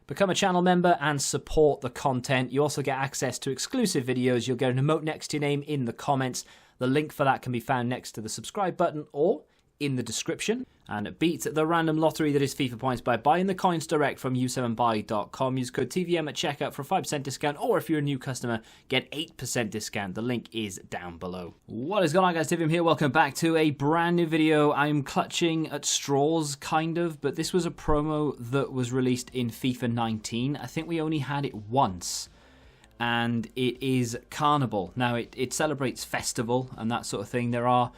Become a channel member and support the content. You also get access to exclusive videos. You'll get an emote next to your name in the comments. The link for that can be found next to the subscribe button or in the description. And beat the random lottery that is FIFA points by buying the coins direct from u7buy.com. Use code TVM at checkout for a 5% discount, or if you're a new customer, get 8% discount. The link is down below. What is going on, guys? TVM here. Welcome back to a brand new video. I'm clutching at straws, kind of, but this was a promo that was released in FIFA 19. I think we only had it once. And it is Carnival. Now, it celebrates festival and that sort of thing. There are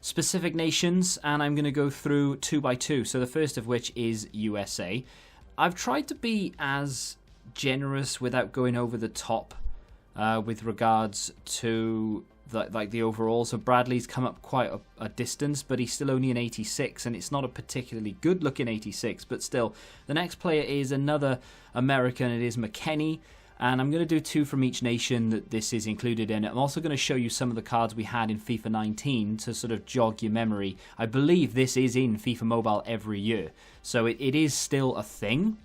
specific nations, and I'm going to go through 2 by 2. So the first of which is USA. I've tried to be as generous without going over the top with regards to the overall. So Bradley's come up quite a distance, but he's still only an 86, and it's not a particularly good looking 86, but still. The next player is another American. It is McKennie. And I'm going to do 2 from each nation that this is included in. I'm also going to show you some of the cards we had in FIFA 19 to sort of jog your memory. I believe this is in FIFA Mobile every year. So it is still a thing.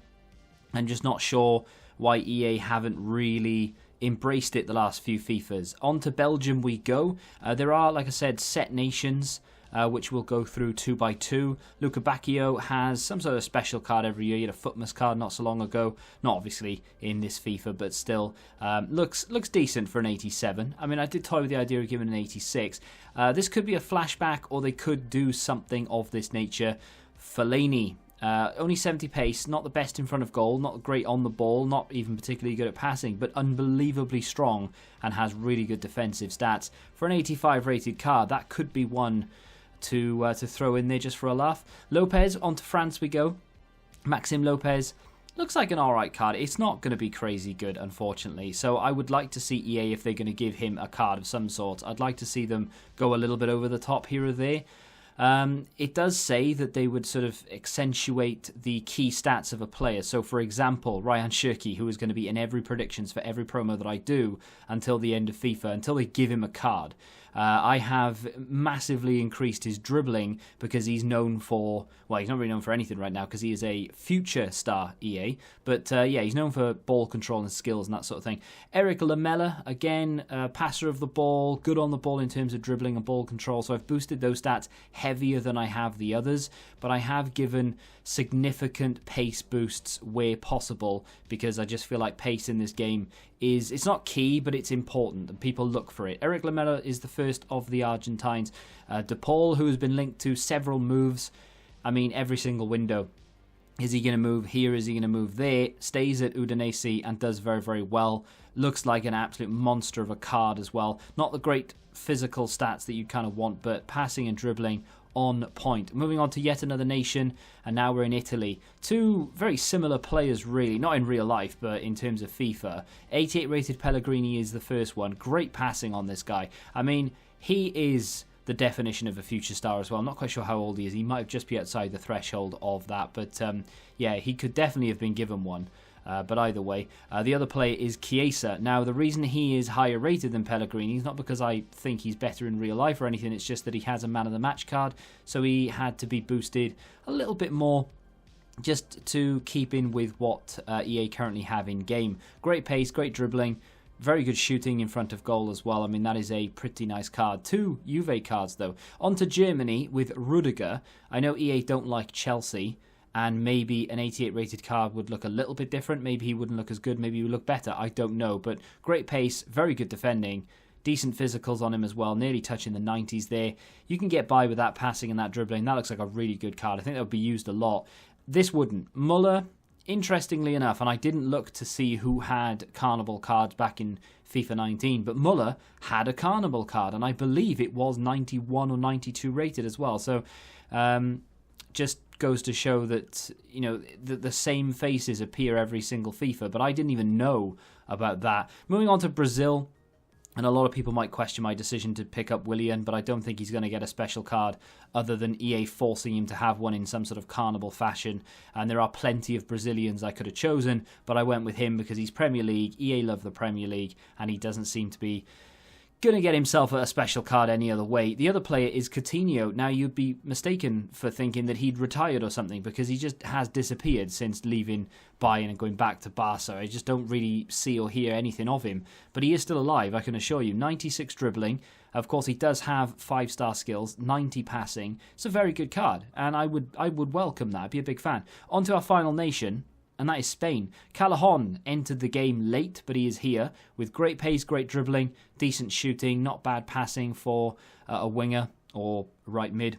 I'm just not sure why EA haven't really embraced it the last few FIFAs. On to Belgium we go. There are, like I said, set nations, which we'll go through 2 by 2. Luca Bacchio has some sort of special card every year. He had a Footmas card not so long ago. Not obviously in this FIFA, but still looks decent for an 87. I mean, I did toy with the idea of giving an 86. This could be a flashback, or they could do something of this nature. Fellaini. Only 70 pace, not the best in front of goal, not great on the ball, not even particularly good at passing, but unbelievably strong and has really good defensive stats. For an 85 rated card, that could be one to throw in there just for a laugh. Lopez, on to France we go. Maxim Lopez looks like an alright card. It's not going to be crazy good, unfortunately. So I would like to see EA, if they're going to give him a card of some sort, I'd like to see them go a little bit over the top here or there. It does say that they would sort of accentuate the key stats of a player. So, for example, Ryan Shirky, who is going to be in every predictions for every promo that I do until the end of FIFA, until they give him a card. I have massively increased his dribbling because he's known for, well, he's not really known for anything right now because he is a future star EA. But yeah, he's known for ball control and skills and that sort of thing. Eric Lamela, again, passer of the ball, good on the ball in terms of dribbling and ball control. So I've boosted those stats heavier than I have the others. But I have given significant pace boosts where possible because I just feel like pace in this game is, it's not key, but it's important and people look for it. Eric Lamela is the first of the Argentines. De Paul, who has been linked to several moves. I mean, every single window. Is he going to move here? Is he going to move there? Stays at Udinese and does very, very well. Looks like an absolute monster of a card as well. Not the great physical stats that you kind of want, but passing and dribbling on point. Moving on to yet another nation, and now we're in Italy. 2 very similar players, really, not in real life, but in terms of FIFA. 88 rated Pellegrini is the first one. Great passing on this guy. I mean, he is the definition of a future star as well. I'm not quite sure how old he is. He might just be outside the threshold of that, but yeah, he could definitely have been given one. But either way, the other player is Chiesa. Now, the reason he is higher rated than Pellegrini is not because I think he's better in real life or anything. It's just that he has a man of the match card, so he had to be boosted a little bit more just to keep in with what EA currently have in game. Great pace, great dribbling, very good shooting in front of goal as well. I mean, that is a pretty nice card. 2 Juve cards, though. On to Germany with Rudiger. I know EA don't like Chelsea, and maybe an 88 rated card would look a little bit different. Maybe he wouldn't look as good. Maybe he would look better. I don't know. But great pace, very good defending, decent physicals on him as well, nearly touching the 90s there. You can get by with that passing and that dribbling. That looks like a really good card. I think that would be used a lot. This wouldn't. Muller, interestingly enough, and I didn't look to see who had Carnival cards back in FIFA 19, but Muller had a Carnival card, and I believe it was 91 or 92 rated as well. So just goes to show that, you know, the same faces appear every single FIFA, but I didn't even know about that. Moving on to Brazil, and a lot of people might question my decision to pick up Willian, but I don't think he's going to get a special card other than EA forcing him to have one in some sort of Carnival fashion. And there are plenty of Brazilians I could have chosen, but I went with him because he's Premier League. EA love the Premier League, and he doesn't seem to be going to get himself a special card any other way. The other player is Coutinho. Now, you'd be mistaken for thinking that he'd retired or something, because he just has disappeared since leaving Bayern and going back to Barca. I just don't really see or hear anything of him. But he is still alive, I can assure you. 96 dribbling. Of course, he does have 5-star skills, 90 passing. It's a very good card, and I would welcome that. I'd be a big fan. On to our final nation, and that is Spain. Callejon entered the game late, but he is here with great pace, great dribbling, decent shooting, not bad passing for a winger or right mid.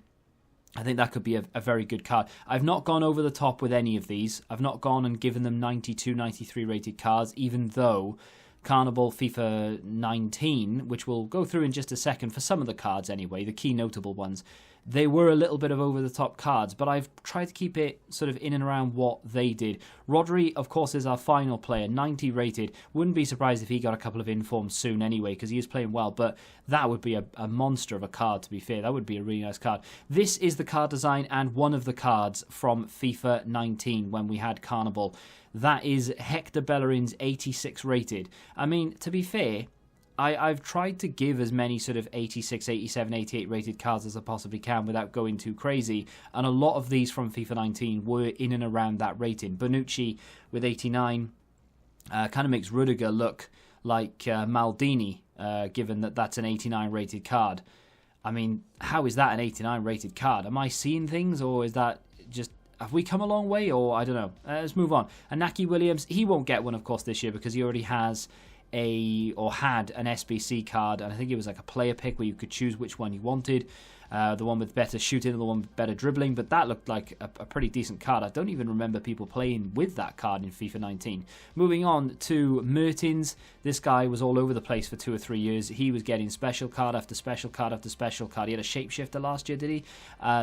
I think that could be a very good card. I've not gone over the top with any of these. I've not gone and given them 92, 93 rated cards, even though Carnival FIFA 19, which we'll go through in just a second for some of the cards anyway, the key notable ones, they were a little bit of over-the-top cards, but I've tried to keep it sort of in and around what they did. Rodri, of course, is our final player, 90 rated. Wouldn't be surprised if he got a couple of informs soon anyway, because he is playing well, but that would be a monster of a card, to be fair. That would be a really nice card. This is the card design and one of the cards from FIFA 19 when we had Carnival. That is Hector Bellerin's 86 rated. I mean, to be fair, I've tried to give as many sort of 86, 87, 88 rated cards as I possibly can without going too crazy, and a lot of these from FIFA 19 were in and around that rating. Bonucci with 89 kind of makes Rudiger look like Maldini, given that that's an 89 rated card. I mean, how is that an 89 rated card? Am I seeing things, or is that just... have we come a long way, or I don't know. Let's move on. Inaki Williams, he won't get one, of course, this year because he already has had an SBC card, and I think it was like a player pick where you could choose which one you wanted. The one with better shooting and the one with better dribbling, but that looked like a pretty decent card. I don't even remember people playing with that card in FIFA 19. Moving on to Mertens, this guy was all over the place for 2 or 3 years. He was getting special card after special card after special card. He had a shapeshifter last year, did he?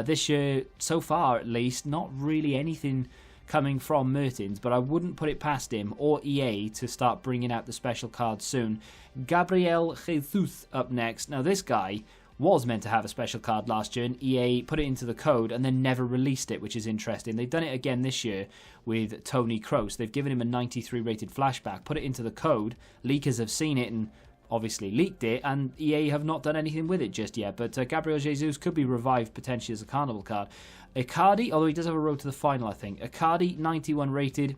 This year, so far at least, not really anything coming from Mertens, but I wouldn't put it past him or EA to start bringing out the special cards soon. Gabriel Jesus up next. Now, this guy was meant to have a special card last year, and EA put it into the code and then never released it, which is interesting. They've done it again this year with Toni Kroos. They've given him a 93 rated flashback, put it into the code. Leakers have seen it and obviously leaked it, and EA have not done anything with it just yet. But Gabriel Jesus could be revived potentially as a Carnival card. Icardi, although he does have a road to the final, I think. Icardi, 91 rated.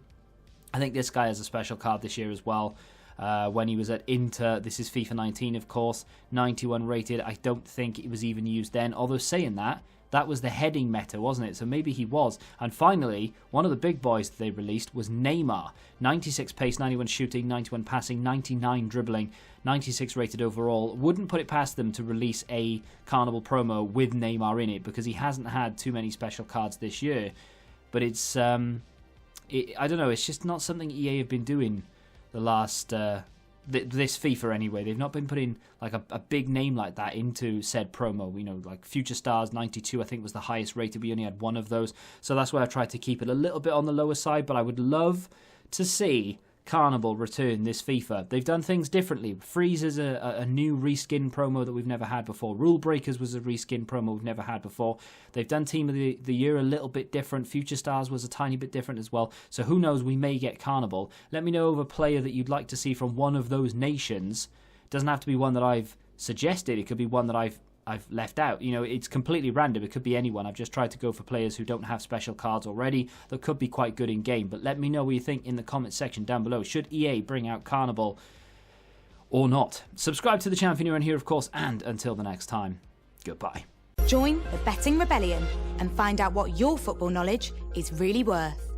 I think this guy has a special card this year as well. When he was at Inter, this is FIFA 19, of course, 91 rated. I don't think it was even used then. Although saying that, that was the heading meta, wasn't it? So maybe he was. And finally, one of the big boys that they released was Neymar. 96 pace, 91 shooting, 91 passing, 99 dribbling, 96 rated overall. Wouldn't put it past them to release a Carnival promo with Neymar in it, because he hasn't had too many special cards this year. But it's, I don't know, it's just not something EA have been doing the last... this FIFA anyway. They've not been putting like a big name like that into said promo. You know, like Future Stars 92 I think was the highest rated. We only had one of those, so that's why I tried to keep it a little bit on the lower side. But I would love to see Carnival return this FIFA. They've done things differently. Freeze is a new reskin promo that we've never had before. Rule Breakers was a reskin promo we've never had before. They've done Team of the Year a little bit different. Future Stars was a tiny bit different as well. So who knows, we may get Carnival. Let me know of a player that you'd like to see from one of those nations. It doesn't have to be one that I've suggested. It could be one that I've left out. You know, it's completely random. It could be anyone. I've just tried to go for players who don't have special cards already that could be quite good in game. But let me know what you think in the comment section down below. Should EA bring out Carnival or not? Subscribe to the channel if you're new around here, of course, and until the next time, goodbye. Join the Betting Rebellion and find out what your football knowledge is really worth.